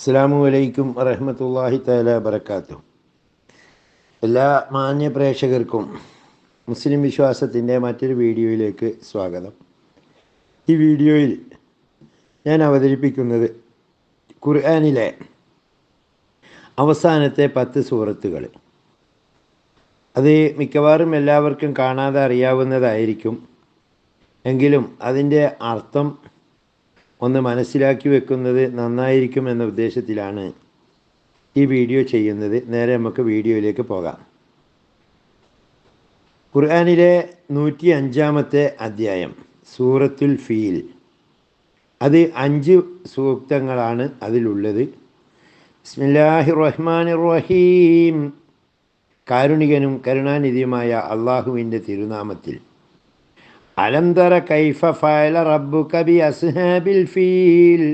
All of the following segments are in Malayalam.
അസ്സലാമു അലൈക്കും വറഹ്മത്തുള്ളാഹി തആല വബറകാതുഹു. എല്ലാ മാന്യ പ്രേക്ഷകർക്കും മുസ്ലിം വിശ്വാസത്തിൻ്റെ മറ്റൊരു വീഡിയോയിലേക്ക് സ്വാഗതം. ഈ വീഡിയോയിൽ ഞാൻ അവതരിപ്പിക്കുന്നത് ഖുർആനിലെ അവസാനത്തെ 10 സൂറത്തുകൾ. അത് മിക്കവാറും എല്ലാവർക്കും കാണാതെ അറിയാവുന്നതായിരിക്കും. എങ്കിലും അതിൻ്റെ അർത്ഥം ഒന്ന് മനസ്സിലാക്കി വെക്കുന്നത് നന്നായിരിക്കും എന്ന ഉദ്ദേശത്തിലാണ് ഈ വീഡിയോ ചെയ്യുന്നത്. നേരെ നമുക്ക് വീഡിയോയിലേക്ക് പോകാം. ഖുർആനിലെ 105-ാമത്തെ അധ്യായം സൂറത്തുൽ ഫീൽ. അത് 5 സൂക്തങ്ങളാണ് അതിലുള്ളത്. ബിസ്മില്ലാഹിർ റഹ്മാനിർ റഹീം. കാരുണികനും കരുണാനിധിയുമായ അള്ളാഹുവിൻ്റെ തിരുനാമത്തിൽ. അലം തറ കൈഫ ഫഅല റബ്ബുക ബി അസ്ഹാബിൽ ഫീൽ.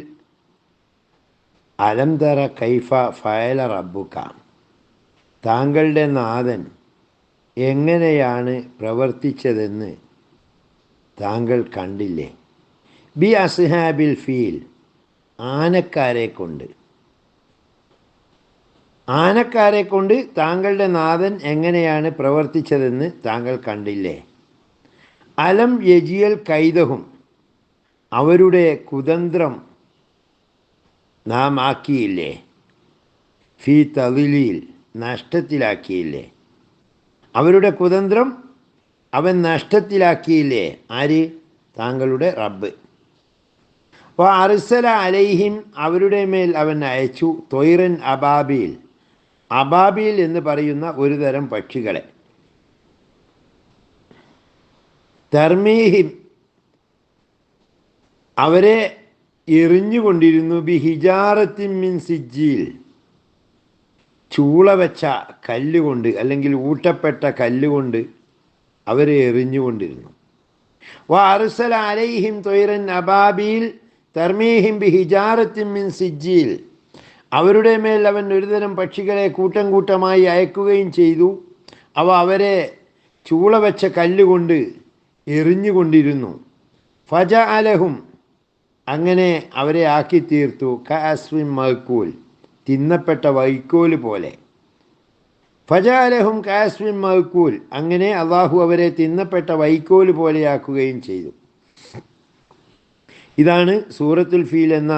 അലം തറ കൈഫ ഫഅല റബ്ബുക, താങ്കളുടെ നാഥൻ എങ്ങനെയാണ് പ്രവർത്തിച്ചതെന്ന് താങ്കൾ കണ്ടില്ലേ? ബി അസ്ഹാബിൽ ഫീൽ, ആനക്കാരെ കൊണ്ട് താങ്കളുടെ നാഥൻ എങ്ങനെയാണ് പ്രവർത്തിച്ചതെന്ന് താങ്കൾ കണ്ടില്ലേ? അലം യജിയൽ കൈദഹും, അവരുടെ കുതന്ത്രം നാം ആക്കിയില്ലേ? ഫീ തളിലിൽ, നഷ്ടത്തിലാക്കിയില്ലേ? അവരുടെ കുതന്ത്രം അവൻ നഷ്ടത്തിലാക്കിയില്ലേ? ആര്? താങ്കളുടെ റബ്ബ്. അപ്പോൾ അർസല അലൈഹിം, അവരുടെ മേൽ അവൻ അയച്ചു തൊയ്റൻ അബാബീൽ, അബാബീൽ എന്ന് പറയുന്ന ഒരു തരം പക്ഷികളെ. തർമീഹിം, അവരെ എറിഞ്ഞുകൊണ്ടിരുന്നു. ബി ഹിജാറത്തിൻ മിൻ സിജ്ജീൽ, ചൂള വെച്ച കല്ലുകൊണ്ട് അല്ലെങ്കിൽ ഊട്ടപ്പെട്ട കല്ലുകൊണ്ട് അവരെ എറിഞ്ഞുകൊണ്ടിരുന്നു. വ അർസല അലൈഹിം തൊയ്റൻ അബാബീൽ തർമീഹിം ബി ഹിജാറത്തിൻ മിൻ സിജ്ജീൽ, അവരുടെ മേൽ അവൻ ഒരുതരം പക്ഷികളെ കൂട്ടം കൂട്ടമായി അയക്കുകയും ചെയ്തു. അവരെ ചൂള വെച്ച കല്ലുകൊണ്ട് എറിഞ്ഞുകൊണ്ടിരുന്നു. ഫജ അലഹും, അങ്ങനെ അവരെ ആക്കി തീർത്തു. കഅസ്വിൻ മഅ്കൂൽ, തിന്നപ്പെട്ട വൈക്കോല് പോലെ. ഫജ അലഹും കഅസ്വിൻ മഅ്കൂൽ, അങ്ങനെ അള്ളാഹു അവരെ തിന്നപ്പെട്ട വൈക്കോല് പോലെയാക്കുകയും ചെയ്തു. ഇതാണ് സൂറത്തുൽ ഫീൽ എന്ന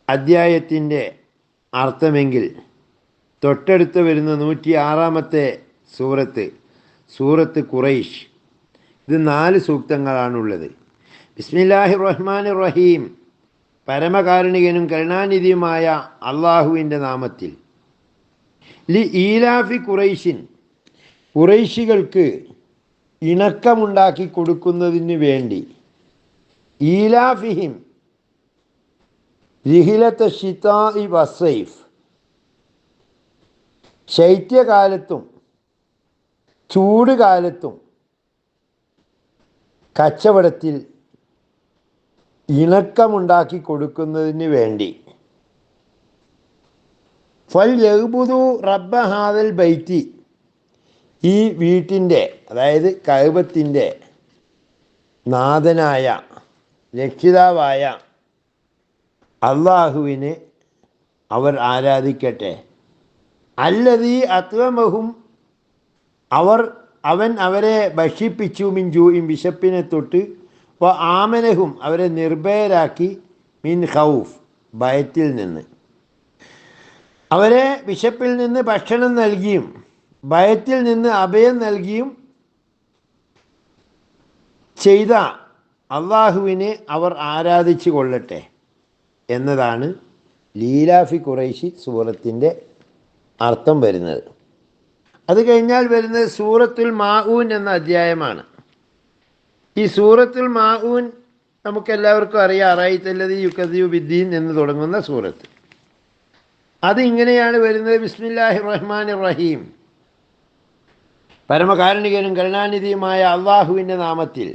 അദ്ധ്യായത്തിൻ്റെ അർത്ഥമെങ്കിൽ തൊട്ടടുത്ത് വരുന്ന 106-ാമത്തെ സൂറത്ത് ഖുറൈശ്. ഇത് 4 സൂക്തങ്ങളാണുള്ളത്. ബിസ്മില്ലാഹിർ റഹ്മാനിർ റഹീം, പരമകാരുണികനും കരുണാനിധിയുമായ അള്ളാഹുവിൻ്റെ നാമത്തിൽ. ലി ഈലാഫി ഖുറൈശിൻ, ഖുറൈശികൾക്ക് ഇണക്കമുണ്ടാക്കി കൊടുക്കുന്നതിന് വേണ്ടി. ഈലാഫിഹിം റിഹിലത്ത ശിതാഇ വസൈഫ്, ശൈത്യകാലത്തും ചൂട് കാലത്തും കച്ചവടത്തിൽ ഇണക്കമുണ്ടാക്കി കൊടുക്കുന്നതിന് വേണ്ടി. ഫൽ യഅ്ബുദു റബ്ബ ഹാദൽ ബൈത്തി, ഈ വീട്ടിൻ്റെ അതായത് കഅബത്തിൻ്റെ നാഥനായ രക്ഷിതാവായ അള്ളാഹുവിനെ അവർ ആരാധിക്കട്ടെ. അല്ലദീ അത്വമഹും, അവൻ അവരെ ഭക്ഷിപ്പിച്ചു. മിൻ ജൂഇൻ, വിശപ്പിനെ തൊട്ട്. വ ആമനഹും, അവരെ നിർഭയരാക്കി. മിൻ ഖൗഫ്, ഭയത്തിൽ നിന്ന്. അവരെ വിശപ്പിൽ നിന്ന് ഭക്ഷണം നൽകിയും ഭയത്തിൽ നിന്ന് അഭയം നൽകിയും ചെയ്ത അള്ളാഹുവിനെ അവർ ആരാധിച്ചു കൊള്ളട്ടെ എന്നതാണ് ലീലാഫി ഖുറൈശി സൂറത്തിൻ്റെ അർത്ഥം വരുന്നത്. അത് കഴിഞ്ഞാൽ വരുന്നത് സൂറത്തുൽ മാഊൻ എന്ന അധ്യായമാണ്. ഈ സൂറത്തുൽ മാഊൻ നമുക്കെല്ലാവർക്കും അറിയാം. അറഅയ്തല്ലദീ യുകദ്ദിബു ബിദ്ദീൻ എന്ന് തുടങ്ങുന്ന സൂറത്ത്. അത് ഇങ്ങനെയാണ് വരുന്നത്. ബിസ്മില്ലാഹിർ റഹ്മാനിർ റഹീം, പരമകാരുണികനും കരുണാനിധിയുമായ അള്ളാഹുവിൻ്റെ നാമത്തിൽ.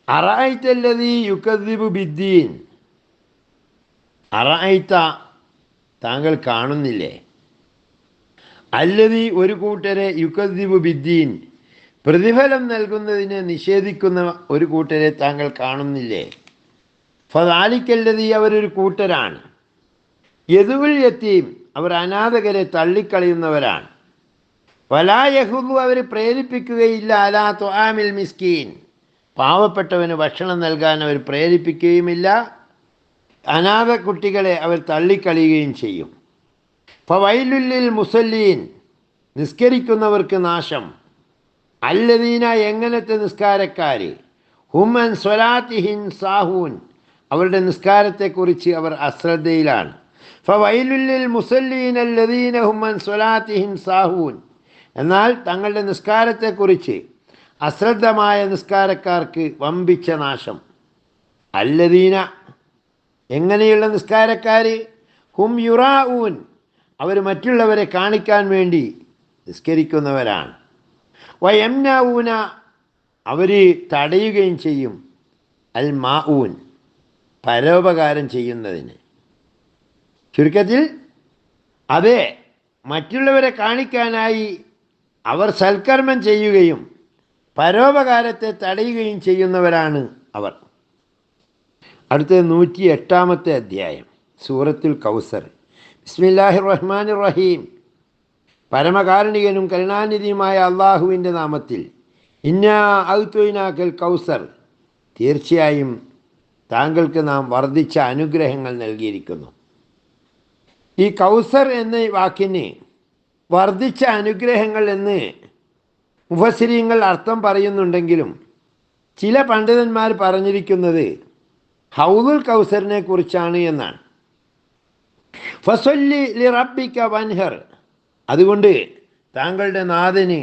അറഅയ്തല്ലദീ യുകദ്ദിബു ബിദ്ദീൻ, അറഅയ്ത, താങ്കൾ കാണുന്നില്ലേ? അല്ലദീ, ഒരു കൂട്ടരെ, യുകദ്ദിബു ബിദ്ദീൻ, പ്രതിഫലം നൽകുന്നതിനെ നിഷേധിക്കുന്ന ഒരു കൂട്ടരെ താങ്കൾ കാണുന്നില്ലേ? ഫദാലിക്കല്ലദീ, അവരൊരു കൂട്ടരാണ്. യദുൽ യത്തീം, അവർ അനാഥകരെ തള്ളിക്കളയുന്നവരാണ്. വലാ യഹുദു, അവർ പ്രേരിപ്പിക്കുകയില്ല അലാ തുആമിൽ മിസ്കീൻ, പാവപ്പെട്ടവന് ഭക്ഷണം നൽകാൻ അവർ പ്രേരിപ്പിക്കുകയുമില്ല. അനാഥ കുട്ടികളെ അവർ തള്ളിക്കളയുകയും ചെയ്യും. ഫവൈലുല്ലിൽ മുസല്ലീൻ, നിസ്കരിക്കുന്നവർക്ക് നാശം. അല്ലദീന, എങ്ങനത്തെ നിസ്കാരക്കാർ, ഹും അൻ സ്വലാത്തിഹിൻ സാഹൂൻ, അവരുടെ നിസ്കാരത്തെക്കുറിച്ച് അവർ അശ്രദ്ധയിലാണ്. ഫവൈലുല്ലിൽ മുസല്ലീൻ അല്ലദീന ഹും അൻ സ്വലാത്തിഹിൻ സാഹൂൻ, എന്നാൽ തങ്ങളുടെ നിസ്കാരത്തെക്കുറിച്ച് അശ്രദ്ധമായ നിസ്കാരക്കാർക്ക് വമ്പിച്ച നാശം. അല്ലദീന, എങ്ങനെയുള്ള നിസ്കാരക്കാർ, ഹും യുറാഊൻ, അവർ മറ്റുള്ളവരെ കാണിക്കാൻ വേണ്ടി നിസ്കരിക്കുന്നവരാണ്. വയംനഊന, അവർ തടയുകയും ചെയ്യും. അൽ മാഊൻ, പരോപകാരം ചെയ്യുന്നതിന്. ചുരുക്കത്തിൽ അതെ, മറ്റുള്ളവരെ കാണിക്കാനായി അവർ സൽക്കർമ്മം ചെയ്യുകയും പരോപകാരത്തെ തടയുകയും ചെയ്യുന്നവരാണ് അവർ. അടുത്ത 108 അധ്യായം, സൂറത്തുൽ കൗസർ. ബിസ്മില്ലാഹിർ റഹ്മാനിർ റഹീം, പരമകാരുണികനും കരുണാനിധിയുമായ അള്ളാഹുവിൻ്റെ നാമത്തിൽ. ഇന്നാ ഔതൈനാകൽ കൗസർ, തീർച്ചയായും താങ്കൾക്ക് നാം വർദ്ധിച്ച അനുഗ്രഹങ്ങൾ നൽകിയിരിക്കുന്നു. ഈ കൗസർ എന്ന വാക്കിന് വർദ്ധിച്ച അനുഗ്രഹങ്ങൾ എന്ന് മുഫസ്സിരീങ്ങൾ അർത്ഥം പറയുന്നുണ്ടെങ്കിലും ചില പണ്ഡിതന്മാർ പറഞ്ഞിരിക്കുന്നത് ഹൗദുൽ കൗസറിനെ കുറിച്ചാണ് എന്നാണ്. ഫസല്ലി ലിറബ്ബിക വൻഹർ, അതുകൊണ്ട് താങ്കളുടെ നാഥന്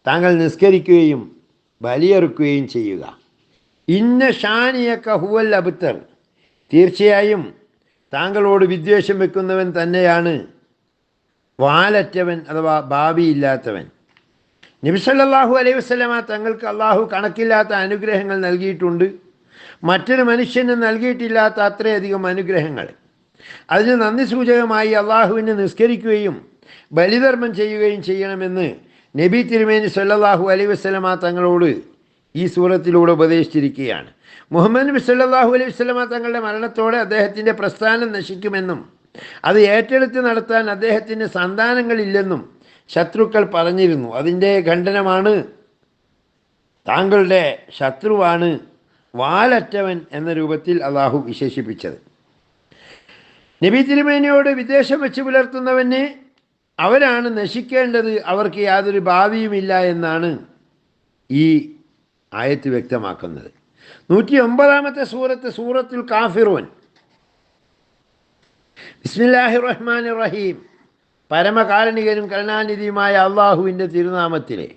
താങ്കൾ നിസ്കരിക്കുകയും ബലിയറുക്കുകയും ചെയ്യുക. ഇന്ന ഷാനിയക ഹുവൽ അബ്തർ, തീർച്ചയായും താങ്കളോട് വിദ്വേഷം വെക്കുന്നവൻ തന്നെയാണ് വാലറ്റവൻ അഥവാ ഭാവിയില്ലാത്തവൻ. നബി സല്ലല്ലാഹു അലൈഹി വസല്ലമ തങ്ങൾക്ക് അള്ളാഹു കണക്കില്ലാത്ത അനുഗ്രഹങ്ങൾ നൽകിയിട്ടുണ്ട്. മറ്റൊരു മനുഷ്യന് നൽകിയിട്ടില്ലാത്ത അത്രയധികം അനുഗ്രഹങ്ങൾ. അതിന് നന്ദി സൂചകമായി അള്ളാഹുവിനെ നിസ്കരിക്കുകയും ബലിധർമ്മം ചെയ്യുകയും ചെയ്യണമെന്ന് നബി തിരുമേനി സല്ലല്ലാഹു അലൈഹി വസല്ലമ തങ്ങളോട് ഈ സൂറത്തിലൂടെ ഉപദേശിച്ചിരിക്കുകയാണ്. മുഹമ്മദ് നബി സല്ലല്ലാഹു അലൈഹി വസല്ലമ തങ്ങളുടെ മരണത്തോടെ അദ്ദേഹത്തിൻ്റെ പ്രസ്ഥാനം നശിക്കുമെന്നും അത് ഏറ്റെടുത്ത് നടത്താൻ അദ്ദേഹത്തിന് സന്താനങ്ങളില്ലെന്നും ശത്രുക്കൾ പറഞ്ഞിരുന്നു. അതിൻ്റെ ഖണ്ഡനമാണ് താങ്കളുടെ ശത്രുവാണ് വാലറ്റവൻ എന്ന രൂപത്തിൽ അള്ളാഹു വിശേഷിപ്പിച്ചത്. നബി തിരുമേനിയോട് വിദ്വേഷം വെച്ച് പുലർത്തുന്നവന് അവരാണ് നശിക്കേണ്ടത്, അവർക്ക് യാതൊരു ഭാവിയുമില്ല എന്നാണ് ഈ ആയത്ത് വ്യക്തമാക്കുന്നത്. 109 സൂറത്ത്, സൂറത്തുൽ കാഫിറൂൻ. ബിസ്മില്ലാഹിർ റഹ്മാനിർ റഹീം, പരമകാരുണികനും കരുണാനിധിയുമായ അള്ളാഹുവിൻ്റെ തിരുനാമത്തിലെ.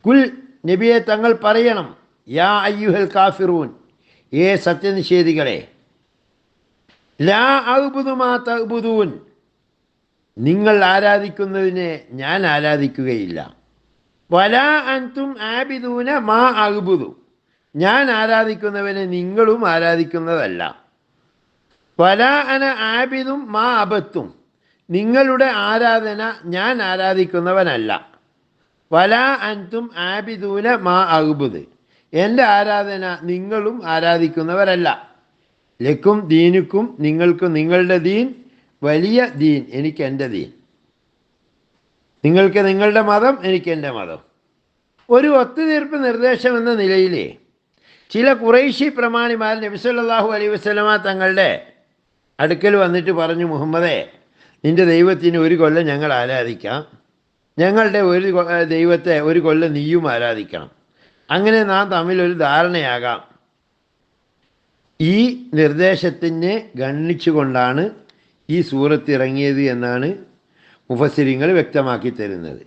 കുൽ, നബിയെ തങ്ങൾ പറയണം, യാ അയ്യുഹൽ കാഫിറൂൻ, ഏ സത്യനിഷേധികളെ, ലാ അഅ്ബുദു മാ തഅ്ബുദൂൻ, നിങ്ങൾ ആരാധിക്കുന്നതിനെ ഞാൻ ആരാധിക്കുകയില്ല. വലാ അൻതും ആബിദൂന മാ അഅ്ബുദു, ഞാൻ ആരാധിക്കുന്നവനെ നിങ്ങളും ആരാധിക്കുന്നതല്ല. വലാ അന ആബിദും മാ അബത്തും, നിങ്ങളുടെ ആരാധന ഞാൻ ആരാധിക്കുന്നവനല്ല. വലാ അൻതും ആബിദൂന മാ അഅ്ബുദ്, എൻ്റെ ആരാധന നിങ്ങളും ആരാധിക്കുന്നവരല്ല. ലക്കും ദീനുക്കും, നിങ്ങൾക്ക് നിങ്ങളുടെ ദീൻ, വലിയ ദീൻ, എനിക്ക് എൻ്റെ ദീൻ. നിങ്ങൾക്ക് നിങ്ങളുടെ മതം, എനിക്ക് എൻ്റെ മതം. ഒരു ഒത്തുതീർപ്പ് നിർദ്ദേശം എന്ന നിലയിൽ ചില ഖുറൈശി പ്രമാണിമാർ നബി സല്ലല്ലാഹു അലൈഹി വസല്ലമ തങ്ങളുടെ അടുക്കൽ വന്നിട്ട് പറഞ്ഞു, മുഹമ്മദേ, നിൻ്റെ ദൈവത്തിന് ഒരു കൊല്ലം ഞങ്ങൾ ആരാധിക്കാം, ഞങ്ങളുടെ ഒരു ദൈവത്തെ ഒരു കൊല്ലം നീയും ആരാധിക്കണം, അങ്ങനെ നാം തമ്മിലൊരു ധാരണയാകാം. ഈ നിർദ്ദേശത്തിനെ ഗണ്ണിച്ചുകൊണ്ടാണ് ഈ സൂറത്ത് ഇറങ്ങിയത് എന്നാണ് മുഫസ്സിരിങ്ങൾ വ്യക്തമാക്കി തരുന്നത്.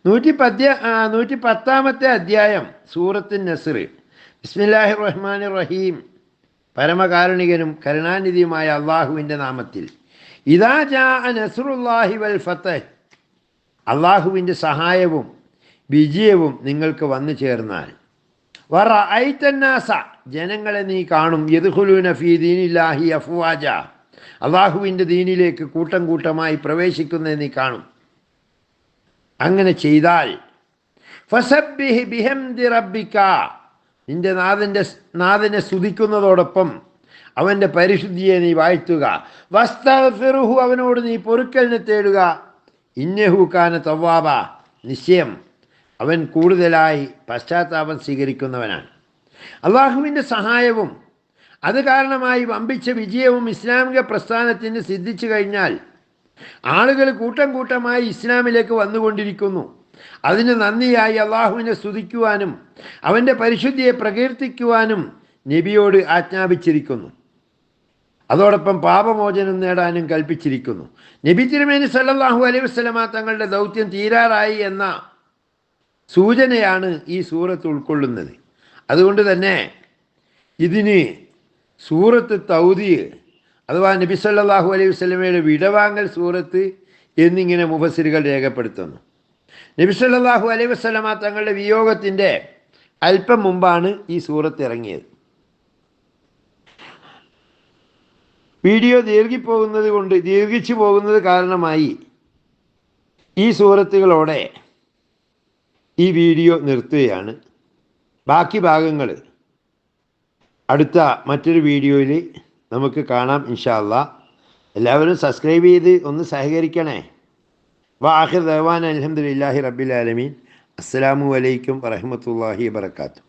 110 അധ്യായം, സൂറത്തുൻ നസ്ർ. ബിസ്മില്ലാഹിർ റഹ്മാനിർ റഹീം, പരമകാരുണികനും കരുണാനിധിയുമായ അള്ളാഹുവിൻ്റെ നാമത്തിൽ. ഇദാ ജാഅ നസ്റുല്ലാഹി വൽ ഫതഹ്, അള്ളാഹുവിൻ്റെ സഹായവും വിജയവും നിങ്ങൾക്ക് വന്നു ചേർന്നാൽ. വറഅയ്തന്നാസ, ജനങ്ങളെ നീ കാണും, യദ്ഖുലൂന ഫീ ദീനില്ലാഹി അഫ്വാജ, അള്ളാഹുവിൻ്റെ ദീനിലേക്ക് കൂട്ടം കൂട്ടമായി പ്രവേശിക്കുന്നത് നീ കാണും. അങ്ങനെ ചെയ്താൽ ഫസബ്ബിഹ് ബിഹംദി റബ്ബിക, നിൻ്റെ നാഥനെ സ്തുതിക്കുന്നതോടൊപ്പം അവൻ്റെ പരിശുദ്ധിയെ നീ വാഴ്ത്തുക. വസ്തഗ്ഫിറുഹു, അവനോട് നീ പൊറുക്കലിനെ തേടുക. ഇന്നഹു കാന തവ്വാബ, നിശ്ചയം അവൻ കൂടുതലായി പശ്ചാത്താപം സ്വീകരിക്കുന്നവനാണ്. അള്ളാഹുവിൻ്റെ സഹായവും അത് കാരണമായി വമ്പിച്ച വിജയവും ഇസ്ലാമിക പ്രസ്ഥാനത്തിന് സിദ്ധിച്ചു കഴിഞ്ഞാൽ ആളുകൾ കൂട്ടം കൂട്ടമായി ഇസ്ലാമിലേക്ക് വന്നുകൊണ്ടിരിക്കുന്നു. അതിന് നന്ദിയായി അള്ളാഹുവിനെ സ്തുതിക്കുവാനും അവൻ്റെ പരിശുദ്ധിയെ പ്രകീർത്തിക്കുവാനും നബിയോട് ആജ്ഞാപിച്ചിരിക്കുന്നു. അതോടൊപ്പം പാപമോചനം നേടാനും കൽപ്പിച്ചിരിക്കുന്നു. നബി തിരുമേനി സല്ലല്ലാഹു അലൈഹി വസല്ലമ തങ്ങളുടെ ദൗത്യം തീരാറായി എന്ന സൂചനയാണ് ഈ സൂറത്ത് ഉൾക്കൊള്ളുന്നത്. അതുകൊണ്ട് തന്നെ ഇതിന് സൂറത്ത് തൗദീ അഥവാ നബി സല്ലല്ലാഹു അലൈഹി വസല്ലമയുടെ വിടവാങ്ങൽ സൂറത്ത് എന്നിങ്ങനെ മുഫസ്സിറുകൾ രേഖപ്പെടുത്തുന്നു. നബി സല്ലല്ലാഹു അലൈഹി വസല്ലമ തങ്ങളുടെ വിയോഗത്തിൻ്റെ അല്പം മുമ്പാണ് ഈ സൂറത്ത് ഇറങ്ങിയത്. വീഡിയോ ദീർഘിച്ചു പോകുന്നത് കാരണമായി ഈ സൂറത്തുകളോടെ ഈ വീഡിയോ നിർത്തുകയാണ്. ബാക്കി ഭാഗങ്ങൾ അടുത്ത മറ്റൊരു വീഡിയോയിൽ നമുക്ക് കാണാം ഇൻഷാ അല്ലാഹ്. എല്ലാവരും സബ്സ്ക്രൈബ് ചെയ്ത് ഒന്ന് സഹകരിക്കണേ. വആഖിർ ദഅവാന അൽഹംദുലില്ലാഹി റബ്ബിൽ ആലമീൻ. അസ്സലാമു അലൈക്കും വറഹ്മത്തുള്ളാഹി വബറകാതുഹു.